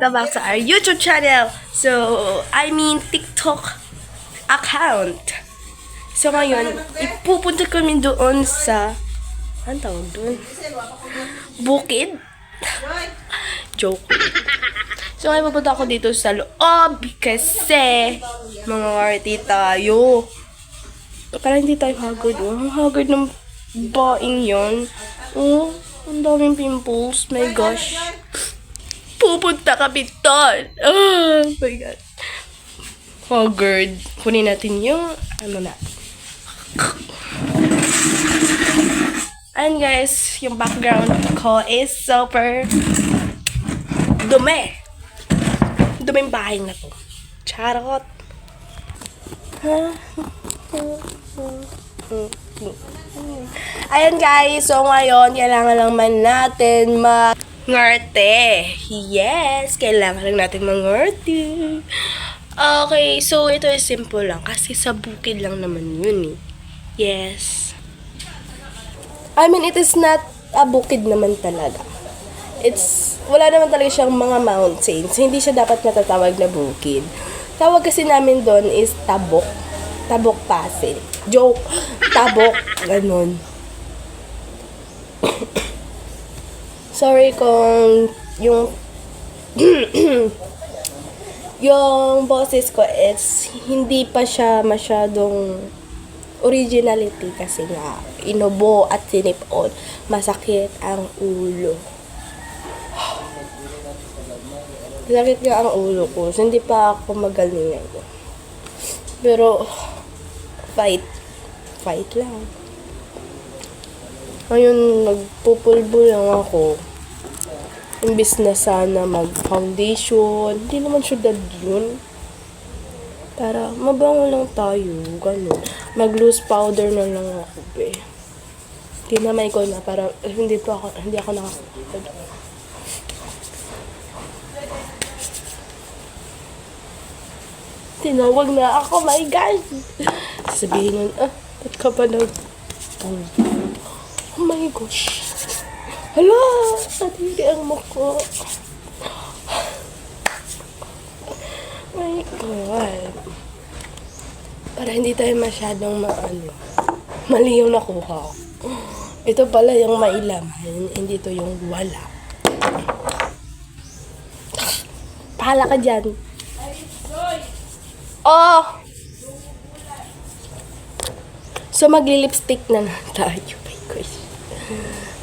Welcome back to our YouTube channel. So, I mean TikTok account. So, ngayon, ipupunta kami doon sa, anong tawag doon? Bukid? Joke. So, ngayon pupunta ako dito sa loob kasi mga arty tayo. Parang hindi tayo haggard. Ang haggard ng baing yon. Oh, ang daming pimples. My gosh. Pupunta kami doon. Oh my God. Haggard. Kunin natin yung, ano na. And guys, yung background ko is super dumi. Duming bahay na to. Charot. Ayan guys, so ngayon, kailangan lang man natin ngarte. Yes, kailangan lang natin mangarte. Okay, so ito is simple lang kasi sa bukid lang naman yun eh. Yes. I mean, it is not a bukid naman talaga. Wala naman talaga siyang mga mountains. Hindi siya dapat natatawag na bukid. Tawag kasi namin doon is tabok. Tabok Pasig. Joke. Tabok. Ganun. Sorry kung yung yung boses ko is hindi pa siya masyadong originality kasi nga inubo at sinipon. Masakit ang ulo. Sakit nga ang ulo ko. So, hindi pa ako magaling. Pero, fight lang. Ngayon, nagpupulbo lang ako. Imbis na sana mag-foundation. Hindi naman syudad yun. Para mabango lang tayo. Ganun. Mag-loose powder na lang ako, be. Tinamay ko na para hindi ako nakakapagod. Tinawag na ako, my God! Sabihin nun, ba't ka ba oh my gosh! Hala! Natili ang mukha. My God! Para hindi tayo masyadong mali yung nakuha. Ito pala yung mailaman, hindi to yung wala. Pahala ka dyan. Oh! So, magli-lipstick na tayo. My gosh.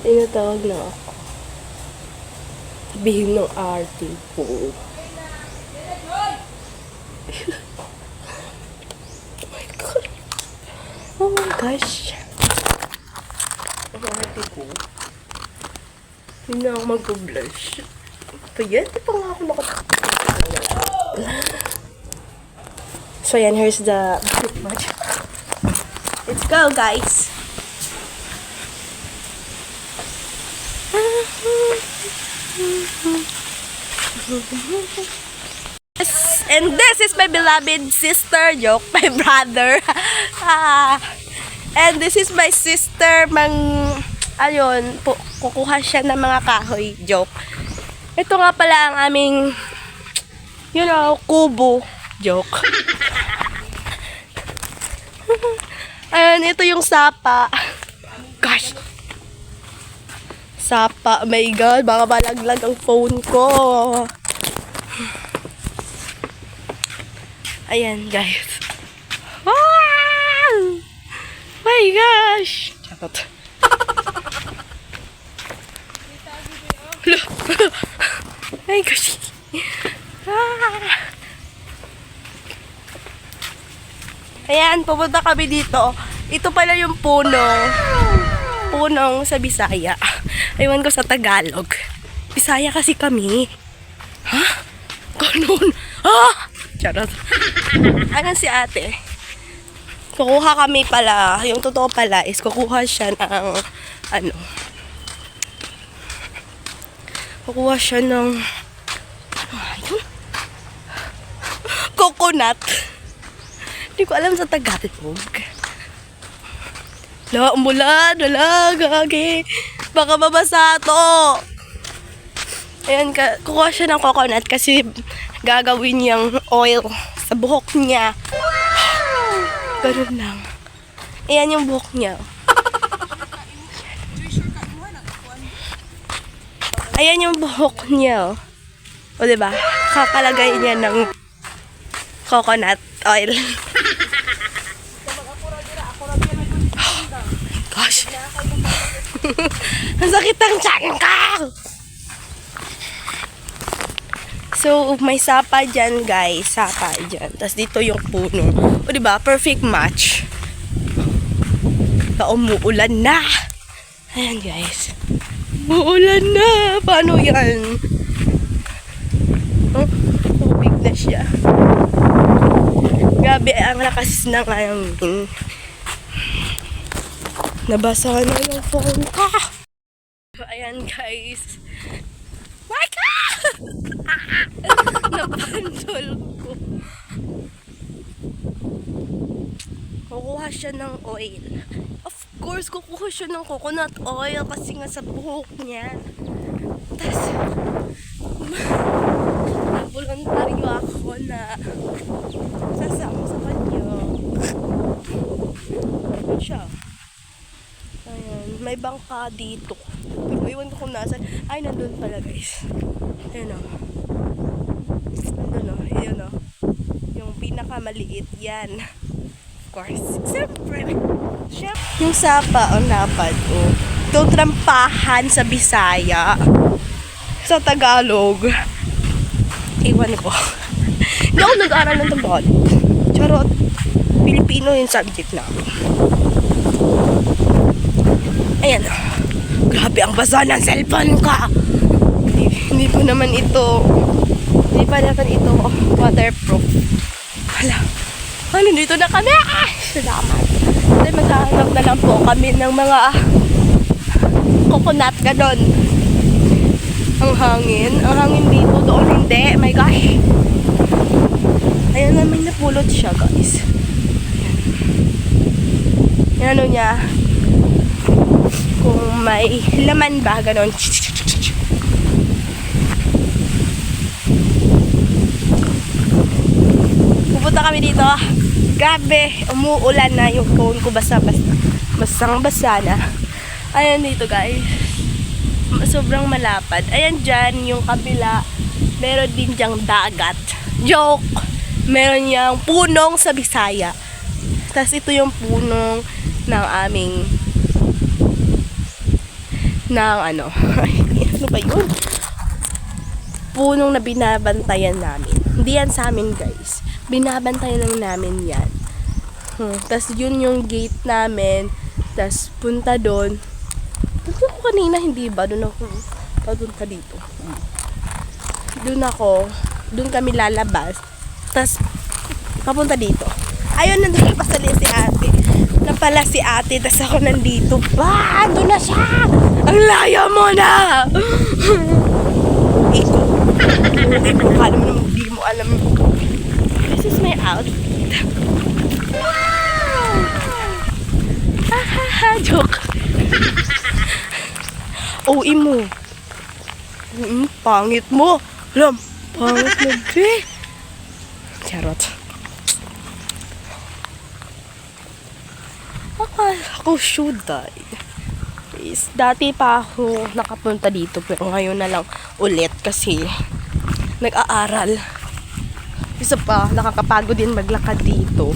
Tinatawag na ako. Sabihin ng arte po. Oh my God. Oh my gosh. Ang arte ko. Hindi na ako mag-blush. Ito yan. Di pa nga ako So, yan. Here's the match. Let's go, guys. Yes, and this is my beloved sister. Joke. My brother. And this is my sister. Ayun, kukuha siya ng mga kahoy. Joke. Ito nga pala ang aming, kubo. Joke. Ayan, ito yung sapa. Gosh. Sapa. Oh my God. Baka malaglag ang phone ko. Ayan, guys. Wow! My gosh. Charot. My gosh. Ayan, pupunta kami dito. Ito pala yung punong sa Bisaya. Ewan ko sa Tagalog. Bisaya kasi kami. Ha? Ganun. Ha? Charot. Ano si ate? Kukuha kami pala. Yung totoo pala is kukuha siya ng kukuha siya ng coconut. Hindi ko alam sa Tagalog. Umulan. Gagi. Baka mabasa to. Ayan, kukuha siya ng coconut kasi gagawin niyang oil sa buhok niya. Ganun lang. Ayan yung buhok niya. Ayan yung buhok niya. O, diba? Kakalagay niya ng coconut oil. Gosh. Ang sakit ang tiyan ka! So, may sapa dyan, guys. Sapa dyan. Tapos dito yung puno. O, diba? Perfect match. Umuulan na. Ayan, guys. Umuulan na. Paano yan? Oh, tubig na siya. Grabe, ang lakas ng hangin. Nabasa na yung phone ko. Ayan, guys. Waka! Napantol ko. Kukuha siya ng oil. Of course, kukuha siya ng coconut oil kasi nga sa buhok niya. Tapos, voluntaryo ako na sasama sa kanya. Ayan siya. Ayan, may bangka dito. Pero iwan ko kung nasan. Ay, nandun pala, guys. Ayan o. Nandun o. Ayan o. Yung pinakamaliit. Yan. Of course. Siyempre. Yung sapa o napad o. Itong trampahan sa Bisaya. Sa Tagalog. Iwan ko. Hindi ako nag-aaral ng Tagalog. Charot. Pilipino yung subject na ako. Ayan. Grabe ang basa ng cellphone ka. Hindi pa naman ito waterproof. Hala. Ano, dito na kami. Salamat. Kasi maghahanap na lang po kami ng mga coconut ganon. Ang hangin dito, doon hindi. My gosh. Ayan na, may napulot siya, guys. Ayan. Ano niya, kung may laman ba, ganon. Pupunta kami dito. Grabe, umuulan na yung phone ko, basang-basa na. Ayan dito, guys. Sobrang malapad. Ayan dyan, yung kabila. Meron din dyang dagat. Joke! Meron niyang punong sa Bisaya. Tapos ito yung punong ng aming ano ba yun? Punong na binabantayan namin. Hindi yan sa amin, guys. Binabantayan lang namin yan. Tapos yun yung gate namin. Tapos punta doon. Doon ako kanina, hindi ba? Doon ako papunta dito. Doon kami lalabas. Tapos papunta dito. Ayun, nandun pa sa si ate. Napala si ate, tapos ako nandito. Doon na siya! Ang layo mo na! Iko. Kala mo naman, di mo alam. This is my outfit. Wow! Joke. OE mo. Pangit mo. Alam, pangit mo, be. Charot. Ako should die. Dati pa ako nakapunta dito pero ngayon na lang ulit kasi nag-aaral. Isa pa, nakakapagod din maglakad dito.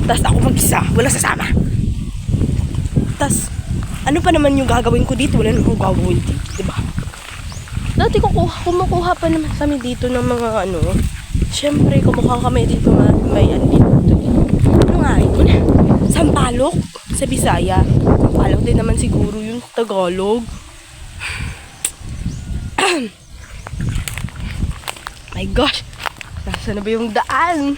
Tapos ako mag-isa, wala sasama. Tapos, ano pa naman yung gagawin ko dito? Wala naman gagawin dito, diba? Dati kumukuha pa naman kami dito ng mga ano. Siyempre, kumukuha kami dito may ano dito. Ano nga yun? Sampalok sa Bisaya. Sampalok din naman siguro yung Tagalog. My gosh! Nasaan na ba yung daan?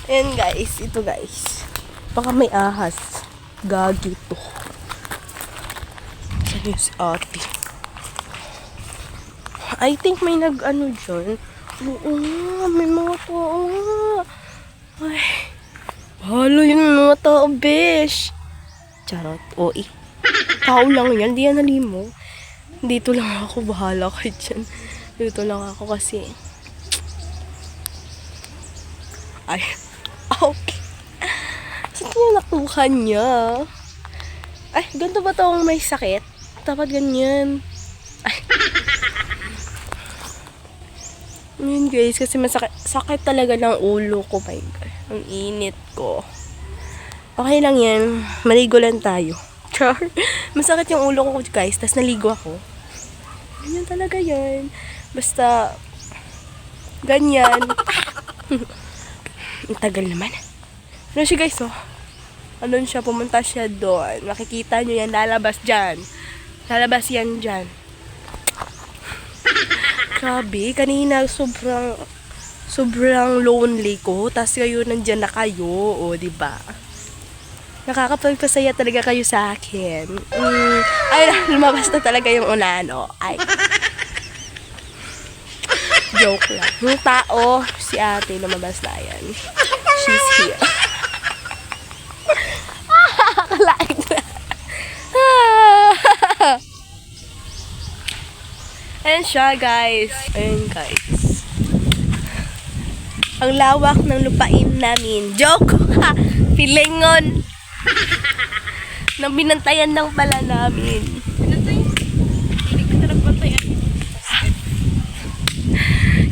Ayan guys, ito guys. Baka may ahas. Gagi to. Saan yung si ate? I think may nag-ano dyan. Oo nga, may mga tao nga. Ay, bahala yun mga tao, besh. Charot, oi. Tao lang yan, di yan halimo. Dito lang ako, bahala kayo dyan. Dito lang ako kasi. Ay. Okay. Saan niya nakuha niya? Ay, ganito ba itong may sakit? Dapat ganyan. Ay. Yun guys, kasi sakit talaga ng ulo ko. My God. Ang init ko. Okay lang yan. Maligo lang tayo. Char. Masakit yung ulo ko guys. Tapos naligo ako. Ganyan talaga yan. Basta, ganyan. Ang tagal naman. Ano siya guys, oh. Ano siya, pumunta siya doon. Makikita nyo yan, lalabas dyan. Lalabas yan dyan. Grabe, kanina sobrang lonely ko. Tapos kayo, nandyan na kayo. O, diba? Nakakapagpasaya talaga kayo sa akin. Ay, lumabas na talaga yung unano. Ay. Joke lang. Yung tao, si ate, lumabas na yan. She's here. Kalain na. Ayan siya, guys. Ayan, guys. Ang lawak ng lupain namin. Joke! Pilingon! Nang binantayan ng pala namin.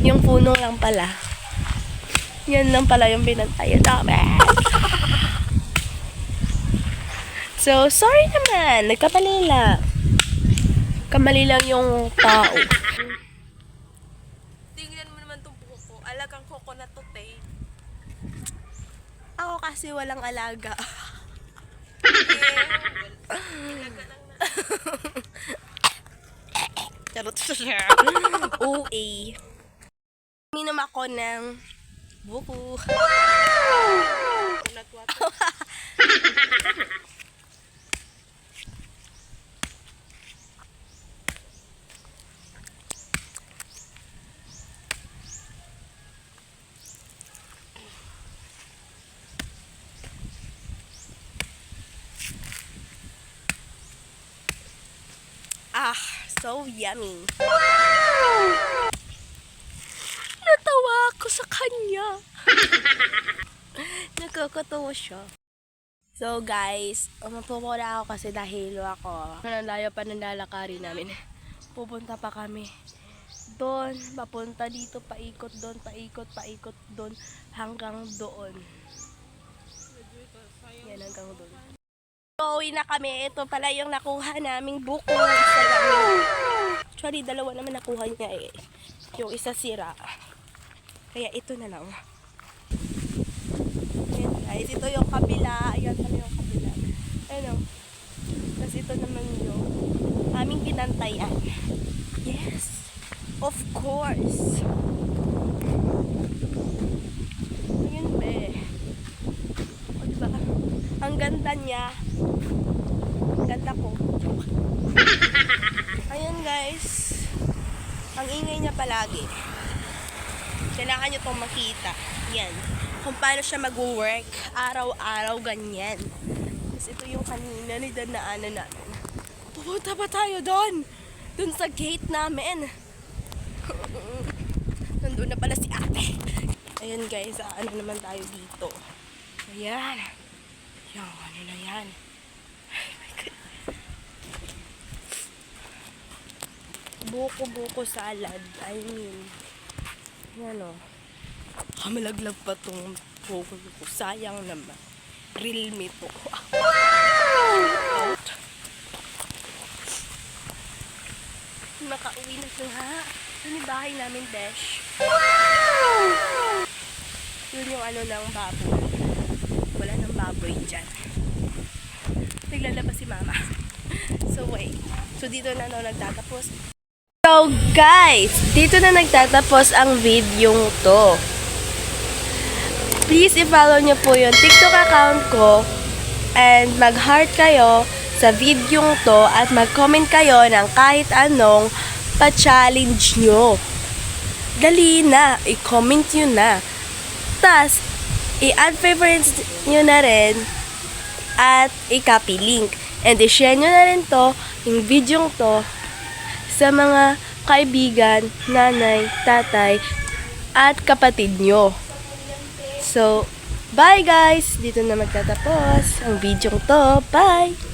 Yung puno lang pala. Yan lang pala yung binantayan namin. So, sorry naman. Nagkamali lang. Kamali lang yung tao. Tingnan mo naman itong buko ko. Alagang coconut to, te. Ako kasi walang alaga. Charot siya. OA. Minom ako ng buko. Coconut water. Ah, so yummy. Natawa ako sa kanya. Nakakatawa siya. So guys, umapupo na ako kasi dahil ako. Nalayo pa ng lalakarin namin. Pupunta pa kami doon, papunta dito, paikot doon, paikot doon, hanggang doon. Yan, hanggang doon. So, uwi na kami. Ito pala yung nakuha naming buko. Actually, dalawa naman nakuha niya eh. Yung isa sira. Kaya ito na lang. Ayan guys, ito yung kabila. Ayan pala yung kabila. Ayan o. Tapos ito naman yung aming pinantayan. Yes. Of course. Ayan be. O diba? Ang ganda niya. Ang ganda ko. Ayan guys. Ang ingay niya palagi. Kailangan nyo itong makita. Yan. Kung paano siya mag-work. Araw-araw ganyan. Tapos ito yung kanina ni danaanan namin. Pupunta pa tayo doon. Doon sa gate namin. Nandun na pala si ate. Ayan guys. Ano naman tayo dito. Ayan. Yan. Ano na yan. Buko-buko salad. I mean, yan o. Malaglag pa tong buko-buko. Sayang naman. Real me to. Out. Nakauwi na sila. Yun yung bahay namin, Besh. Yun yung ano ng baboy. Wala ng baboy dyan. Naglalabas si mama. So wait. So dito na nagtatapos. So guys, dito na nagtatapos ang video to. Please i-follow nyo po yung TikTok account ko and mag-heart kayo sa video to at mag-comment kayo ng kahit anong pa-challenge nyo. Dali na, i-comment nyo na. Tas, i-add favorites nyo na rin at i-copy link. And i-share nyo na rin to, yung video to, sa mga kaibigan, nanay, tatay, at kapatid nyo. So, bye guys! Dito na magtatapos ang video to. Bye!